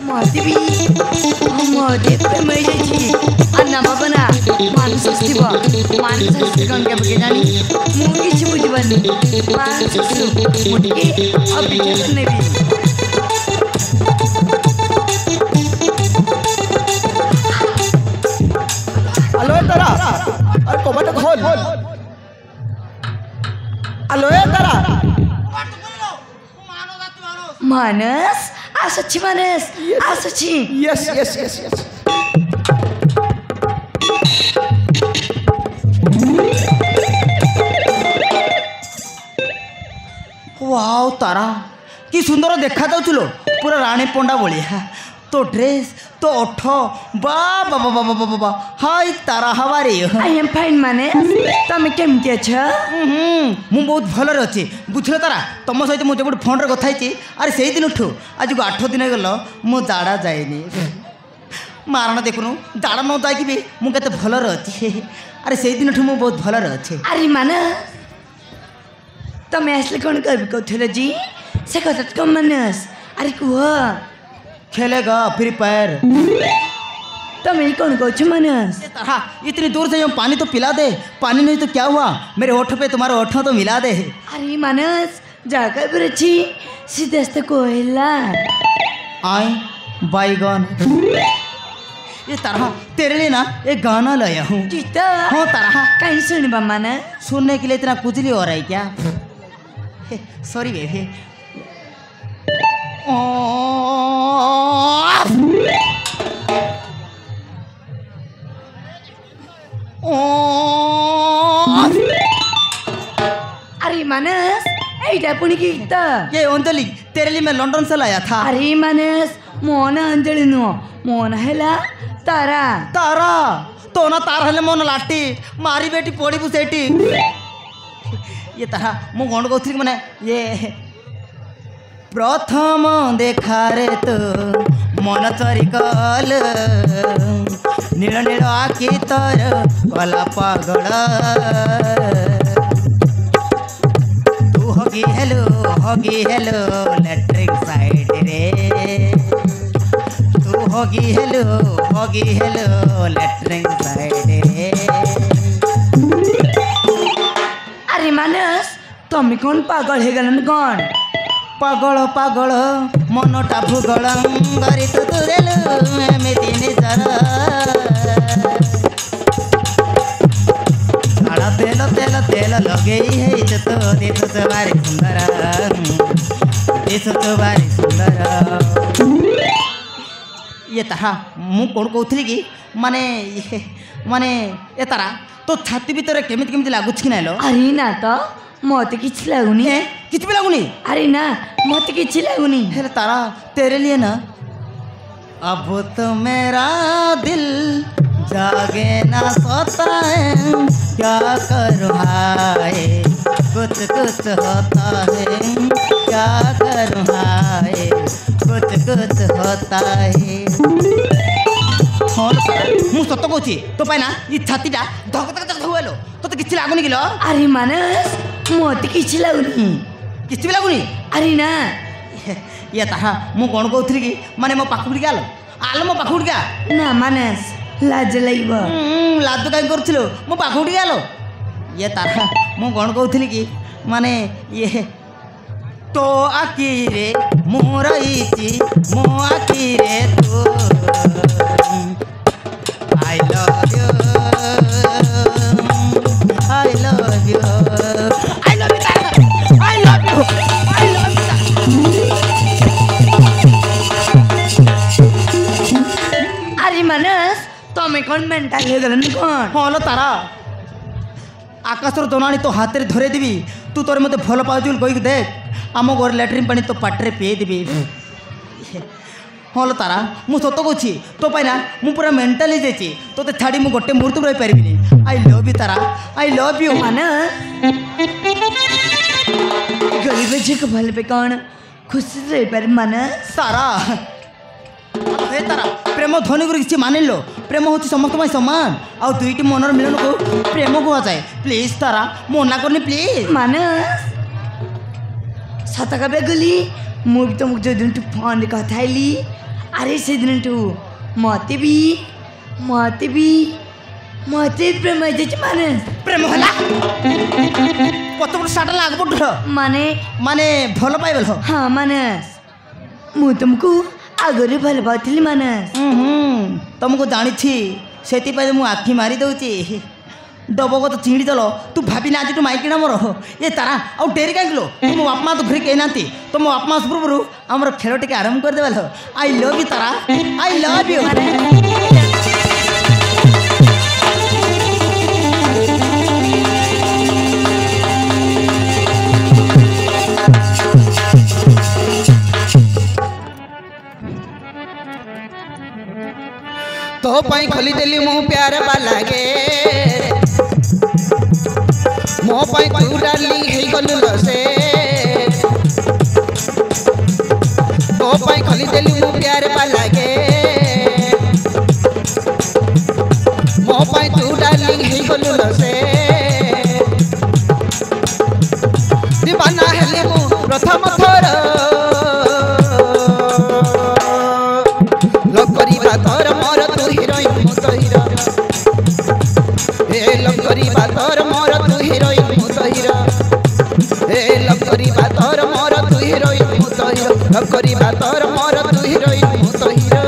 मते भी मते प्रेम जाइछि अन्ना बाबा ना मानस अस्तिब मानस अस्ति कौन के बके जानी मु किछ बुझबनी मानस अस्ति मुटके अभी करने भी अलोए तारा अरे कबाट खोल अलोए तारा मानस आसछि मानस आसछि yes yes yes yes wow Tara कि सुंदर देखा जाउछलो पूरा रानी पंडा भलिया तो ड्रेस तो ओठ बा बा बा बा बा बा हाय तारा हवारे आई एम फाइन मानस तमे केमति अछ मु बहुत भल रे अछि बुझलो तारा तुम सहित मु गोटे फोन रे कथा हिची अरे सेही दिन उठू आज को 8 दिन गलो मु जाड़ा जाइनी मारण देखुनु जाड़ा न जाई भी मु केते भल रे अछि अरे सेही दिन उठू मु बहुत भल रे अछि अरे मानस तमे असले कोन कहबी कथले जी से कथा कम मानस अरे कुह खेलेगा फ्री फायर तमे कौन कहछ मानस हाँ इतनी दूर से पानी तो पिला दे पानी नहीं तो क्या हुआ मेरे होठ पे तुम्हारे होठ तो मिला दे अरे मानस जाकर बरची सीधे से कोयला आई बाईगन ये तरह तेरे लिए ना एक गाना लाया हूँ जीता हाँ तरह कहीं सुनबा मानस सुनने के लिए इतना कुचली हो रहा है क्या सॉरी बेबी अरे मानस ऐटा पुणी गीत ये अंजलि तेरे लिए मैं लंदन से लाया था अरे मानस मोन अंजलि नुह मोन हैला तारा तारा तो ना तार हेले मोन लाटी मारी बेटी पड़ी बुसेटी ये तरह मु कौन कहती मैंने ये प्रथम देखारे तो मन चोरी कल नील नील आखि तर कला पागल तू होगी हेलो लैट्रिक साइड रे तू होगी हेलो लैट्रिक साइड रे अरे मानस तमे कौन पागल है गलन कौन पागल पागल मनटा भूगल गरी तू तुरेलु एमिति निजर झाड़ा तेल तेल तेल लगेई है तो दिस तो भारी सुंदर ये ताहा मु कौन कहूली कि माने माने ये तारा तो छाती भीतर केमिति केमिति लागुछ कि नालो अरे ना तो मत किछ लागुनी किछ भी लागुनी अरे ना मत किछ लागुनी अरे तारा तेरे लिए ना अब तो मेरा दिल जागे ना सोता है क्या करूँ हाय कुछ कुछ होता है क्या करूँ हाय कुछ होता है मु सत कहूँ तो पाई ना ये छातीटा धक धक धक धुएलो तो किसी लागुनी किलो अरे मानस मत किछ लागुनी किसी भी लागुनी अरे ना ये ताहा मु कौन कहूली कि माने मो पाखु टिके आलो मो पाखु टिके ना मानस लाज लाइब लाज कहीं करूँ मो पाखु टिके आलो ये ताहा मु कौन कहूली कि माने ये तो आखि रे मोर इची मो आखि रे तू I love you I love you I love you I love you I love you अरे मानस तमे कौन मेंटल है गलन कौन हलो तारा आकाशर दोनाणी तो हाथ में धरे देवी तू तोर मत भल पाऊँ कहीक देख आम घर लैट्रिन पानी तो पाटे पीए देवी हलो तारा मु सत कहूँ तो पाई ना मु पूरा मेंटल हो जाइए तो छाड़ी मु गोटे मुहूर्त रही पारि I love you Tara I love you Manas गरीब झी को भल पे कौन खुशी रही पारे मानस तारा हे तारा प्रेम ध्वनि गुरु किसी मान लो प्रेम हूँ समस्त सामान आउ दुईटी मनर मिलन को प्रेम कह जाए प्लीज तारा मना करनी प्लीज मानस सत कबे गली मु भी तुमको जो दिन फोन कथाइली ଆରେ ସେଦିନଠୁ ମତେ ପ୍ରେମ ହେଇଯାଇଛି ମାନସ। ପ୍ରେମ ହେଲା କତ ବଡ଼ ସାଟା ଲାଗବ ମାନେ ମାନେ ଭଲ ପାଇବେଲ। ହଁ ମାନସ ମୁଁ ତୁମକୁ ଆଗରୁ ଭଲ ପାଉଥିଲି ମାନସ। ତମକୁ ଜାଣିଛି ସେଥିପାଇଁ ମୁଁ ଆଖି ମାରି ଦେଉଛି। ଡବଗତ ଚିଡ଼ି ଦେଲ ତୁ ଭାବିନା ଆଜିଠୁ ମାଇକିନା ମୋର ଏ ତାରା ଆଉ ଡେରି କାହିଁକିଲୋ ମୋ ବାପା ମା ତ ଘରେ କେହି ନାହାନ୍ତି। ତମ ବାପା ମା ପୂର୍ବରୁ ଆମର ଖେଳ ଟିକେ ଆରମ୍ଭ କରିଦେବା ଲୋ। I love you Tara I love you. तो पाई खोली देली मु प्यार बालागे मो पाई तू डार्लिंग हे गलु लसे। तो पाई खोली देली मु प्यार बालागे मो पाई तू डार्लिंग हे गलु लसे। दीवाना हेले मु प्रथम थर लकरीबा तोर मोर तू हिरोइन मु तो हीरो। ए लकरीबा तोर मोर तू हिरोइन मु तो हीरो। ए लकरीबा तोर मोर तू हिरोइन मु तो हीरो। लकरीबा तोर मोर तू हिरोइन मु तो हीरो।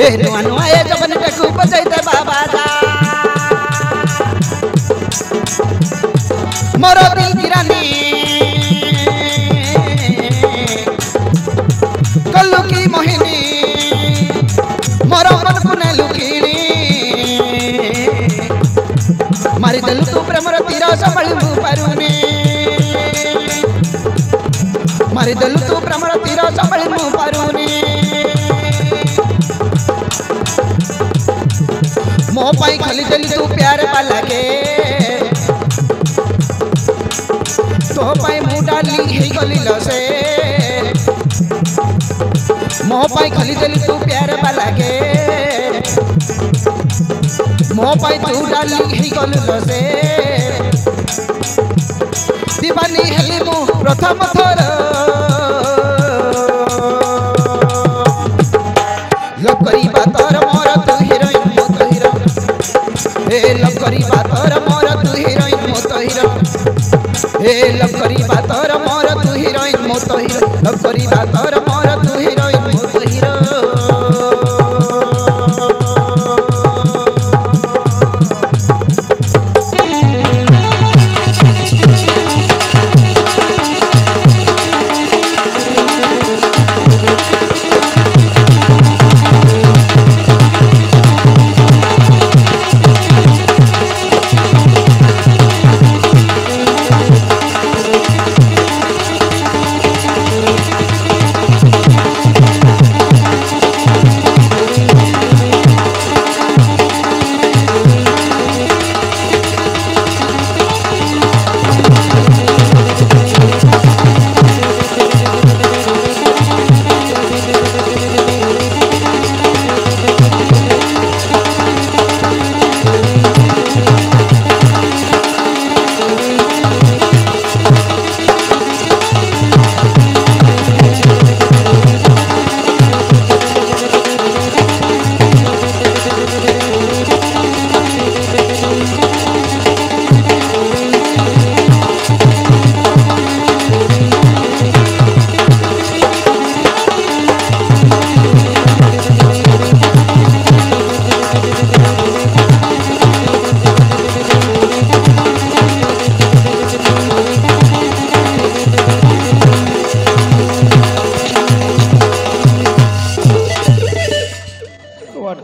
ए नुआ नुआ ए जबन टकू बजाई दे बाबा जा मोरो दिल की रानी कल्लू की मोहिनी मोरो मन कुने लुकीनी मारी दिल तू प्रेमर तीर संभाळू पारुनी मारी दिल तू प्रेमर तीर संभाळू पारुनी मो पाई खाली दिल तू प्यार वाला के तो पाई मु डार्लिंग हे गली लसे मो पाई खाली दिल तू प्यार वाला के मो पाई तू डार्लिंग हे गली लसे दीवानी हेली मु प्रथम थर लकरी बातर मोर तू हिरोइन मो तो हीरो ए लकरी बातर मोर तू हिरोइन मो तो हीरो ए लकरी बातर मोर तू हिरोइन मो तो हीरो लकरी बातर मोर तू हिरोइन मो तो हीरो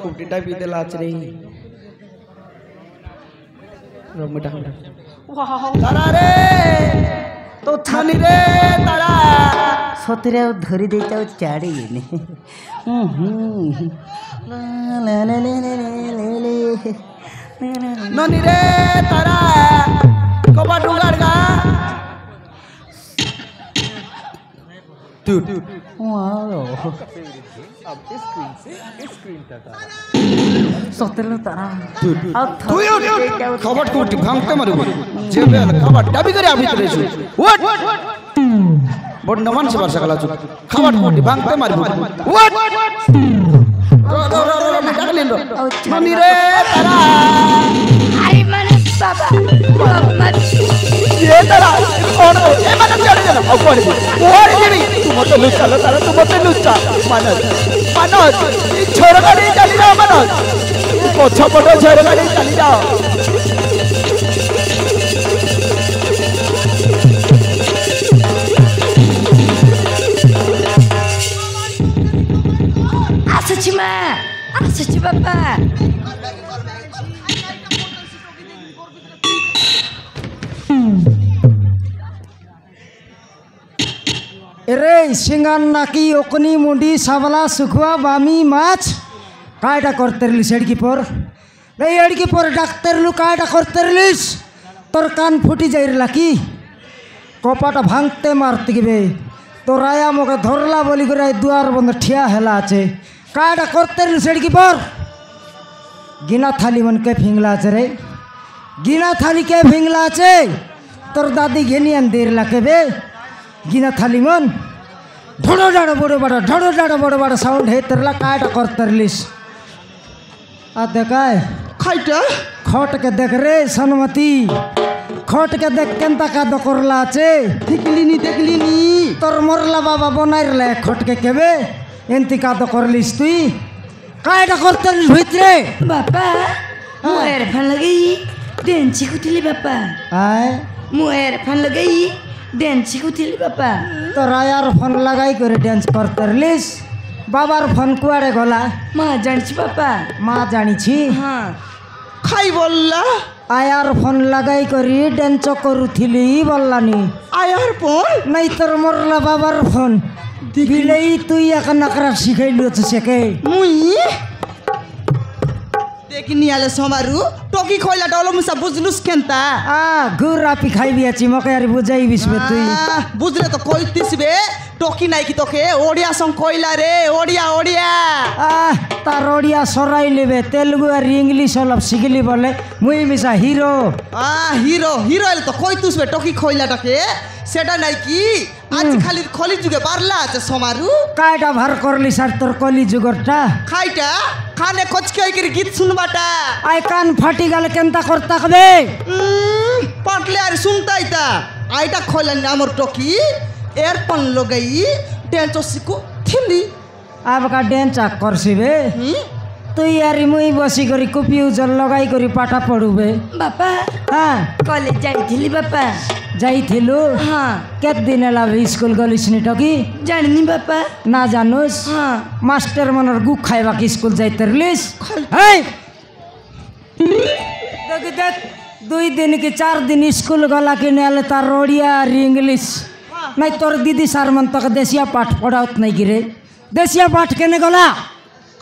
कुपटीटा भी देला रे रमटा तारा रे तो थानी रे तारा सतरे धरी दे जाओ चाड़ी ननी रे तारा कबा डुगाड़ गा टूट सतरे तारा खबर कुटी भांगते मारू जेबे खबर डाबी करे आबी तरे छु व्हाट बड नमन से वर्षा कला छु खबर कुटी भांगते मारू व्हाट रो डाकलिन रो मनी रे तारा अरे माने बाबा मत ये तारा कौन ए मन चढ़ जा अब कोड़ी जेबी तू मत लुच्चा तारा तू मत लुच्चा मानस छोरा गाड़ी चली जाओ मानस पछ पट छोरा गाड़ी चली जाओ आसुची मा आसुची बाबा এরে সিঙ্গান নাকি ওকনি মুন্ডি সাবলা সুখুয়া বামি মাছ কায়টা করতে রলিস এড়কি পর এই এড়কি পর ডাক্তার লু কায়টা করতে রলিস তোর কান ফুটি যাইরলা কি কপাটা ভাঙতে মারতে গিবে তোর রায়া মোকে ধরলা বলি করে দুয়ার বন্ধ ঠিয়া হেলা আছে কায়টা করতে রলিস এড়কি পর গিনা থালি মন কে ফিংলা আছে রে গিনা থালি কে ফিংলা আছে তোর দাদি ঘেনিয়ান দেরলা কেবে गिना थाली मन ढोड़ो डाड़ो बड़ो बड़ा साउंड है तरला कायटा कर तरलिस आ देखाय खाइटा खट के देख रे सनमती खट के देख केंता का दकरला আছে देखली नी তোর মরলা বাবা বনাইর লে খট के केबे एंती का दकरलिस তুই কায়টা করতে ভিতরে बापा मुएर फन लगाई डेन्ची कुतिली बापा আয় मुएर फन लगाई डेन्ची कुतिली बापा তোর আয়ার ফোন লাগাই করে ডান্স করতে রলিস বাবার ফোন কুয়াড়ে গলা मा जान्ची बापा মা জানিছি हाँ খাই বললা আয়ার ফোন লাগাই করি ডান্স করুথিলি বললানি আয়ার পর নাই তোর মরলা বাবার ফোন দিলেই তুই এখন নাকরা শিখাইলু সেকে মুই দেখিনি আলে সমারু টকি খইলা ডলো মুসা বুঝলুস কেনতা ঘুর আপি খাইবি আছি মকে আর বুঝাই বিসবে তুই বুঝলে তো কইতিসবে টকি নাই কি তোকে ওড়িয়া সং কইলা রে ওড়িয়া ওড়িয়া তার ওড়িয়া সরাই নেবে তেলুগু আর ইংলিশ অলপ শিখলি বলে মুই মিশা হিরো হিরো হিরো এলে তো কইতুসবে টকি খইলাটাকে সেটা নাই কি আজ খালি খলি যুগে বারলা আছে সমারু কায়টা ভার করলি স্যার তোর কলি যুগরটা খাইটা কানে কচকে করে গীত শুনবাটা আই কান ফাটি গেল কেনতা করতে হবে পাটলে আর শুনতাইতা আইটা খইলেন আমার টকি এর পন লগাই ড্যান্স শিখু থিলি আবকা ড্যান্স করছিবে তুই আর মুই বসি করি কুপি উজল লগাই করি পাঠা পড়ুবে बापा হ্যাঁ कॉलेज जाइथिली बापा যাইथिलु हाँ কেত দিন এলা স্কুল গলিস নি টকি जानिनी बापा না জানোস हाँ মাস্টার মনের গু খাইবা কি স্কুল যাইতে রলিস এই দেখ দেখ 2 দিন কি 4 দিন স্কুল গলা কি নেলে তার ওড়িয়া আর ইংলিশ নাই তোর দিদি স্যার মন তোকে দেশিয়া পাঠ পড়াওত নাই কি রে দেশিয়া পাঠ কেনে গলা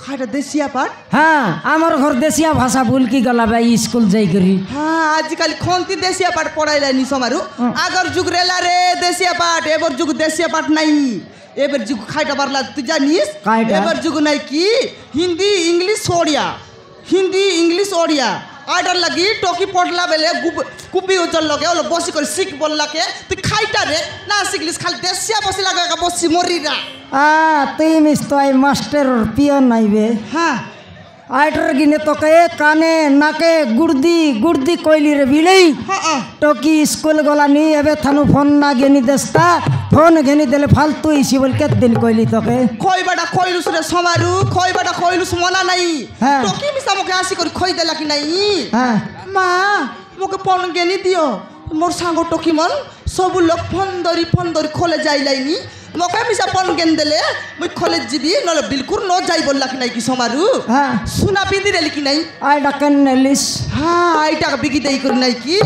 খাইটা দেশিয়া পাট হ্যাঁ আমার ঘর দেশিয়া ভাষা ভুল কি গলা ভাই স্কুল যাই করি হ্যাঁ আজকাল খন্তি দেশিয়া পাট পড়াইলানি সমারু আগর যুগ রেলা রে দেশিয়া পাট এবার যুগ দেশিয়া পাট নাই এবার যুগ খাইটা পারলা তুই জানিস কাইটা? এবার যুগ নাই কি হিন্দি ইংলিশ ওড়িয়া হিন্দি ইংলিশ ওড়িয়া আইডার লাগি টকি পড়লা বেলে কুপি উজল লগে ওলো বসি করে শিখ বললাকে তুই খাইটা রে না শিখলিস খালি দেশিয়া বসি লাগা বসি মরিরা তুই মিস তো আই মাস্টার পিয়ন নাইবে হ্যাঁ আইটার গিনে তোকে কানে নাকে গুড়দি গুড়দি কইলি রে বিলেই হ্যাঁ টকি স্কুল গলানি এবে থানু ফোন না গেনি দেস্তা ফোন ঘেনি দিলে ফালতু ইসি বল কেত দিন কইলি তোকে খইবাটা খইলুস রে সমারু খইবাটা খইলুস মনা নাই হ্যাঁ। টকি মিসা মোকে আসি করে খই দেলা কি নাই হ্যাঁ মা মোকে পন গেনি দিও মোর সাঙ্গ টকি মন সবু লোক ফোন ধরি খোলে যাইলাইনি मके मिसा पन गेन देले मुई कॉलेज जीबी नले बिल्कुल न जाई बोलला कि नहीं कि समारू हाँ सुना पिंदी देली कि नहीं आई डकन नेलिस हाँ आईटा बिकी देई कर नहीं कि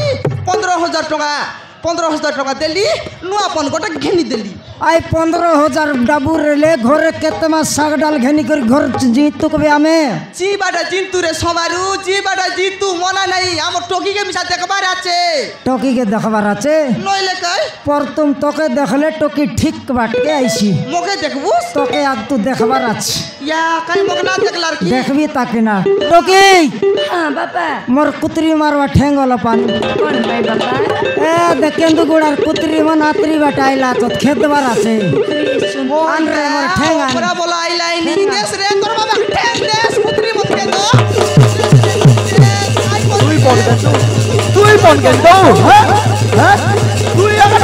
15,000 टका देली नुआ पन गोटा घेनी देली आई 15,000 डाबू रेले घरे केतमा साग डाल घेनी कर घर जीतु कबे आमे जी बाटा जिंतु रे समारू जी बाटा जिंतु मना नहीं हम टोकी के मिसा देखबार আছে टोकी के देखबार আছে नइले कई पर तुम तोके देखले टोकी ठीक बाट के आइसी मोके देखबू तोके आग तू देखबार আছে या कई मोके ना देखलार की देखबी ताके ना टोकी हाँ बापा मोर कुतरी मारवा ठेंगल पान कौन भाई बापा ए देखेंदु गुड़ार कुतरी मन आतरी बटाइला तो खेतबार আছে आन रे मोर ठेंगा पूरा बोला आई लाइन देश रे तोर बाबा ठेंग देश पुत्री मत के दो তুই বল কেন হ্যাঁ হ্যাঁ তুই এখন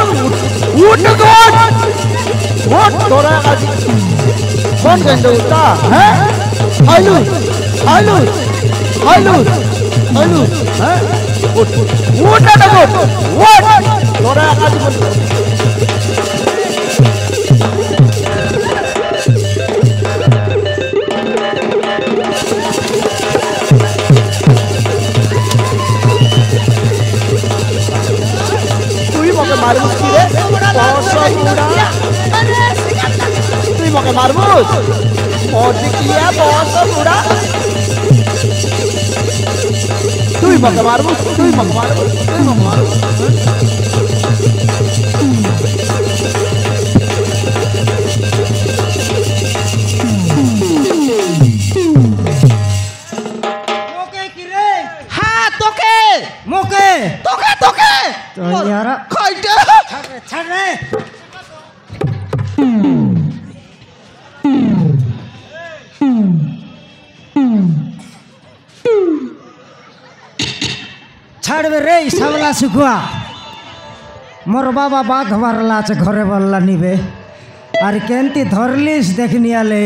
উঠ গড ওঠ তোরা আজ ফোন কেন উঠা হ্যাঁ হাইলু হাইলু হাইলু হাইলু হ্যাঁ উঠ উঠ না গড ওঠ তোরা আজ मारबुस की रे बस उड़ा तुई मके मारबुस मोदी किया बस उड़ा तुई मके मारबुस तुई मके मारबुस तुई मके मारबुस मोके की रे हां तोके मोके तोके तोके तो यार खाइटे छड़ रे छाड़बे रे सबला सुखुआ मोर बाबा बाघ मारला चे घरे बल्ला निबे आर केंती धरलिस देखनी आले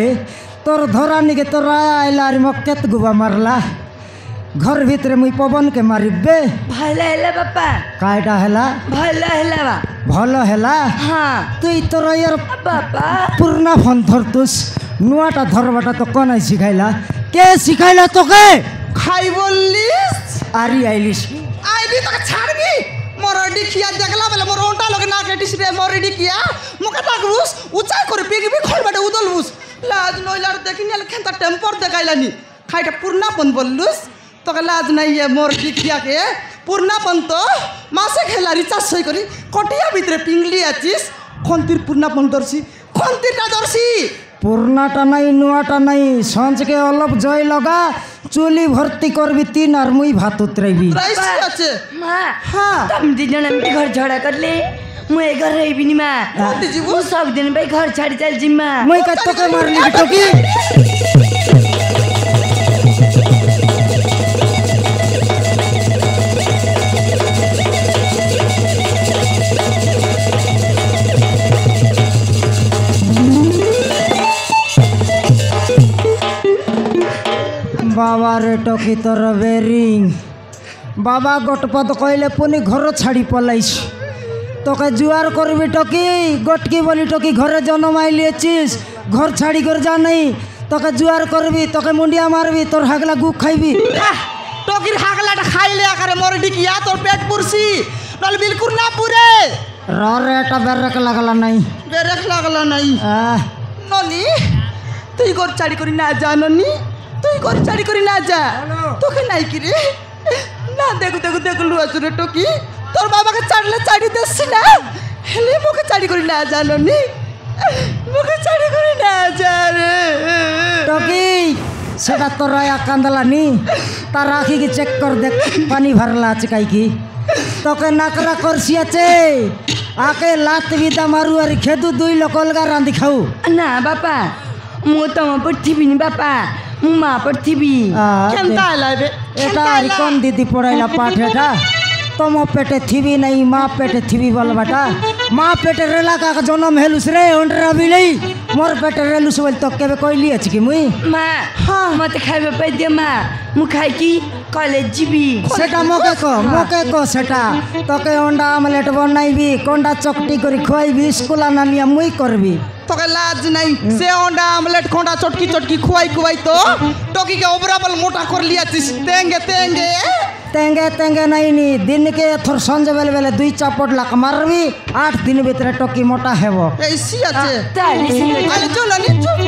तोर धरा निके तोरा आइला आर मक्केत गुबा मारला घर भीतर मुई पवन के मारिबे भला हेला बापा कायटा हेला भला हेला बा भलो हेला हाँ तुई तोर यार बापा पुरना फोन धरतुस नुआटा धरबाटा तो कोन सिखाइला के सिखाइला तोके खाई बोलिस आरी आइलिस आईली तक छाड़बी मोरडी किया देखला बेले मोर ओंटा लोग ना केटिस रे मोरडी किया मुके ताकबुस ऊंचा करे पेगबी खोल बाटे उदलबुस लाज नइलार देखिनी खेंता टेम्पर देखाइलानी खाइटा पूर्णापन बोललुस तो लाज नहीं है मोर दिखिया के पूर्णापन तो मासे खेला रिचार्ज सही करी कटिया भीतर पिंगली आचिस खंतिर पूर्णापन दर्शी खंतिरटा दर्शी पुरनाटा नहीं नुआटा नहीं संज के अलप जय लगा चुली भर्ती करबी तीन और मुई भात उतरेबी राइस আছে माँ हाँ तुम दीजन एमती घर झगड़ा कर ले मैं घर रही भी नहीं माँ वो सब दिन भाई घर छाड़ी चल जिम्मा मुई का तो के मारली टोकी बाबा रे टोकी तोर बेरिंग बाबा गोटपद कहले पुनी घर छाड़ी पलाइस तोके जुआर करबी टोकी गोटकी बोली टोकी घरे जन्म आइलिएचिस घर छाड़ी कर जा नहीं तोके जुआर करबी तोके मुंडिया मारबी तोर हागला गु खाइबी टोकिर हागलाटा खाई ले आकर मोर डिकिया तोर पेट पुरसी नल बिल्कुल ना पूरे रेटा बेरक लगला नहीं बेरक लागला नहीं ननी तुई घर छाड़ी करी ना जा ननी तुई घर छाड़ी करी ना जा तोके नहीं कि रे ना देखु देखु देखु लुआ सुरे टोकी तोर बाबा के चाड़ले चाड़ी देसी ना हेले मोके चाड़ी करी ना जा ननी मोके चाड़ी करी ना जा रे टोकी सेटा तोर या कांदला नी तार आखी की चेक कर दे पानी भरला चिकाई की तोके नाकरा करसियाचे आके लात विदा मारू अरे खेदु दुई लोकलगा रांदी खाऊ ना बापा मु तम पृथ्वी नि बापा मु माँ पृथ्वी केनता लाबे एटा आरी कौन दीदी पढ़ाइला पाठ एटा तुम पेटे थीबी नहीं माँ पेटे थीबी बोल बेटा माँ पेटे रेला का जन्म हेलुस रे अंडरा भी नहीं मोर पेटे रेलुस बोल तो केबे कहली अछि कि मुई माँ हाँ मत खाइबे पाइ दे माँ मु खाइ कि कॉलेज जीबी सेटा मोके को सेटा तके अंडा आमलेट बनाइबी कंडा चकटी करी खुआइबी स्कूल नानिया मुई करबी তোকে লাজ নাই সে অন্ডা আমলেট খোঁড়া চটকি চটকি খুয়াই খুয়াই তো টকিকে ওবরাবল মোটা করে লিয়াছিস তেঙ্গে তেঙ্গে तेंगे तेंगे नहीं नी दिन के थोर संजे बेले बेले दुई चापट लाख मारबी 8 दिन भीतर टकी मोटा हेबो এইসি আছে ताली से আরে চল আনি চল